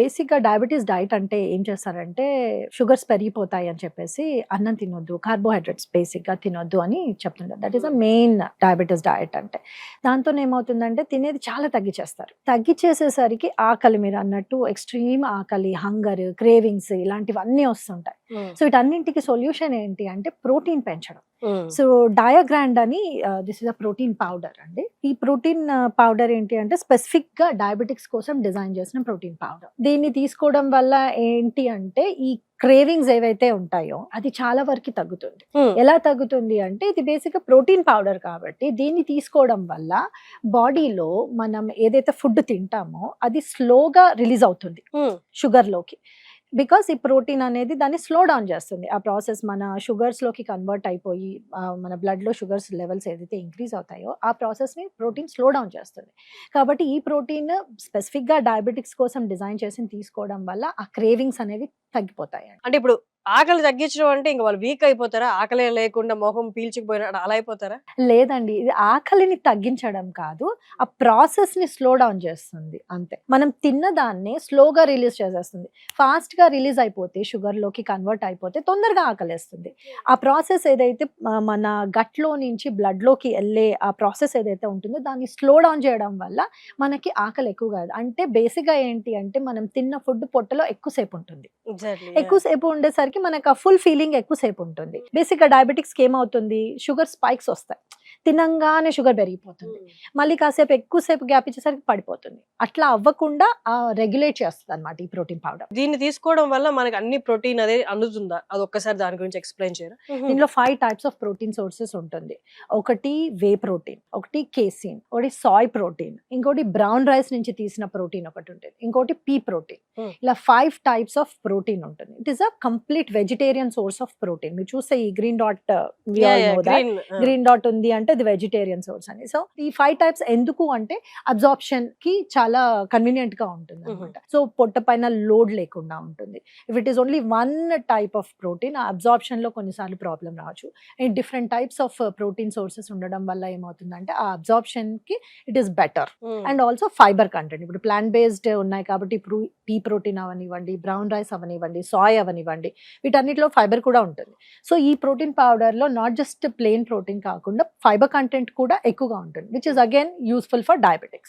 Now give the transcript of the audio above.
బేసిక్‌గా diabetes diet అంటే ఏం చేస్తారంటే, షుగర్స్ పెరిగిపోతాయి అని చెప్పేసి అన్నం తినొద్దు, కార్బోహైడ్రేట్స్ బేసిక్‌గా తినొద్దు అని చెప్తుంటారు. That is the main diabetes diet అంటే. దాంతోనేమవుతుందంటే తినేది చాలా తగ్గిచ్చేస్తారు. తగ్గిచ్చేసేసరికి ఆకలి మీరన్నట్టు ఎక్స్‌ట్రీమ్ ఆకలి, హంగర్, క్రేవింగ్స్ ఇలాంటివన్నీ వస్తుంటాయి. సో, వీటన్నింటికి సొల్యూషన్ ఏంటి అంటే ప్రోటీన్ పెంచడం. సో, డయాగ్రాండ్ అని this is a protein powder అండి. ఈ ప్రోటీన్ పౌడర్ ఏంటి అంటే స్పెసిఫిక్‌గా డయాబెటిక్స్ కోసం డిజైన్ చేసిన ప్రోటీన్ పౌడర్. దీన్ని తీసుకోవడం వల్ల ఏంటి అంటే ఈ క్రేవింగ్స్ ఏవైతే ఉంటాయో అది చాలా వరకు తగ్గుతుంది. ఎలా తగ్గుతుంది అంటే ఇది బేసిక్‌గా ప్రోటీన్ పౌడర్ కాబట్టి దీన్ని తీసుకోవడం వల్ల బాడీలో మనం ఏదైతే ఫుడ్ తింటామో అది స్లోగా రిలీజ్ అవుతుంది షుగర్‌లోకి. బికాస్ ఈ ప్రోటీన్ అనేది దాన్ని స్లో డౌన్ చేస్తుంది. ఆ ప్రాసెస్ మన షుగర్స్‌లోకి కన్వర్ట్ అయిపోయి మన బ్లడ్‌లో షుగర్స్ లెవెల్స్ ఏదైతే ఇంక్రీజ్ అవుతాయో ఆ ప్రాసెస్‌ని ప్రోటీన్ స్లో డౌన్ చేస్తుంది. కాబట్టి ఈ ప్రోటీన్ స్పెసిఫిక్‌గా డయాబెటిక్స్ కోసం డిజైన్ చేసి తీసుకోవడం వల్ల ఆ క్రేవింగ్స్ అనేవి తగ్గిపోతాయండి. అంటే ఇప్పుడు ఆకలి తగ్గించడం అంటే ఇంక వాళ్ళు వీక్ అయిపోతారా? ఆకలే లేకుండా మొహం పీల్చుకుపోయినట్టు అలా అయిపోతారా? లేదండి. ఇది ఆకలిని తగ్గించడం కాదు. ఆ ప్రాసెస్‌ని స్లో డౌన్ చేస్తుంది అంతే. మనం తిన్న దాన్నే స్లోగా రిలీజ్ చేసేస్తుంది. ఫాస్ట్‌గా రిలీజ్ అయిపోతే షుగర్‌లోకి కన్వర్ట్ అయిపోతే తొందరగా ఆకలేస్తుంది. ఆ ప్రాసెస్ ఏదైతే మన గట్‌లో నుంచి బ్లడ్‌లోకి ఎళ్ళే ఆ ప్రాసెస్ ఏదైతే ఉంటుందో దాన్ని స్లో డౌన్ చేయడం వల్ల మనకి ఆకలి ఎక్కువ కాదు. అంటే బేసిక్‌గా ఏంటి అంటే మనం తిన్న ఫుడ్ పొట్టలో ఎక్కువ సేపు ఉంటుంది. ఎగ్జాక్ట్‌లీ. ఎక్కువ సేపు ఉండేసరికి మనకు ఆ ఫుల్ ఫీలింగ్ ఎక్కువ సేపు ఉంటుంది. బేసిక్‌గా డయాబెటిక్స్‌కి ఏమవుతుంది? షుగర్ స్పైక్స్ వస్తాయి. తినంగానే షుగర్ పెరిగిపోతుంది. మళ్ళీ కాసేపు ఎక్కువ సేపు గ్యాప్ ఇచ్చేసరికి పడిపోతుంది. అట్లా అవ్వకుండా రెగ్యులేట్ చేస్తదన్నమాట ఈ ప్రోటీన్ పౌడర్. దీన్ని తీసుకోవడం వల్ల మనకి అన్ని ప్రోటీన్ అనేది అందుతుందా? అదొక్కసారి దాని గురించి ఎక్స్‌ప్లెయిన్ చేయరా? దీనిలో 5 టైప్స్ ఆఫ్ ప్రోటీన్ సోర్సెస్ ఉంటుంది. ఒకటి వే ప్రోటీన్, ఒకటి కేసిన్, ఒకటి సాయ్ ప్రోటీన్, ఇంకోటి బ్రౌన్ రైస్ నుంచి తీసిన ప్రోటీన్ ఒకటి ఉంటుంది. ఇంకోటి పీ ప్రోటీన్. ఇలా 5 టైప్స్ ఆఫ్ ప్రోటీన్ ఉంటుంది. It is a complete vegetarian source of protein. మీరు చూస్తే ఈ green dot we all know that green dot ఉంది అంటే ఇది వెజిటేరియన్ సోర్స్ అని. సో ఈ 5 టైప్స్ ఎందుకు అంటే అబ్జార్ప్షన్ కి చాలా కన్వీనియంట్ గా ఉంటుంది అనమాట. సో పొట్ట పైన లోడ్ లేకుండా ఉంటుంది. If it is only one type of protein ఆ అబ్జార్ప్షన్ లో కొన్నిసార్లు ప్రాబ్లం రావచ్చు. And different types of protein sources ఉండడం వల్ల ఏమవుతుందంటే ఆ అబ్జార్ప్షన్ కి it is better. And also fibre content ఇప్పుడు ప్లాంట్ బేస్డ్ ఉన్నాయి కాబట్టి ఇప్పుడు పీ ప్రోటీన్ అవనివ్వండి, బ్రౌన్ రైస్ అవనివ్వండి, సాయ్ అవనివ్వండి, వీటన్నిటిలో ఫైబర్ కూడా ఉంటుంది. సో ఈ ప్రోటీన్ పౌడర్ లో నాట్ జస్ట్ ప్లెయిన్ ప్రోటీన్ కాకుండా ఫైబర్ కంటెంట్ కూడా ఎక్కువగా ఉంటుంది, which is again useful for diabetics.